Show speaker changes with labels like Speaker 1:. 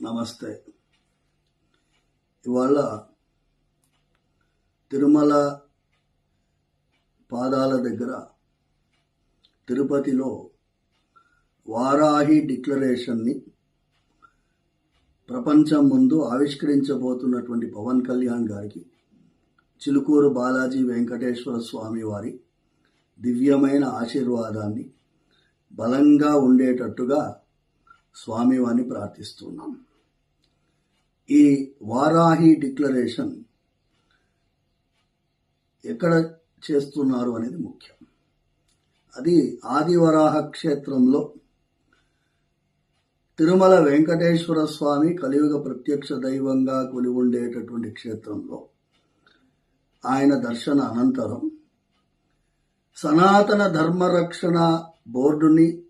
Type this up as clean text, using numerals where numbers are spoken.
Speaker 1: నమస్తే. ఇవాళ తిరుమల పాదాల దగ్గర తిరుపతిలో వారాహి డిక్లరేషన్ని ప్రపంచం ముందు ఆవిష్కరించబోతున్నటువంటి పవన్ కళ్యాణ్ గారికి చిలుకూరు బాలాజీ వెంకటేశ్వర స్వామి వారి దివ్యమైన ఆశీర్వాదాన్ని బలంగా ఉండేటట్టుగా స్వామివారిని ప్రార్థిస్తున్నాం. ఈ వారాహి డిక్లరేషన్ ఎక్కడ చేస్తున్నారు అనేది ముఖ్యం. అది ఆదివరాహ క్షేత్రంలో తిరుమల వెంకటేశ్వర స్వామి కలియుగ ప్రత్యక్ష దైవంగా కొలి ఉండేటటువంటి క్షేత్రంలో ఆయన దర్శన అనంతరం సనాతన ధర్మరక్షణ బోర్డుని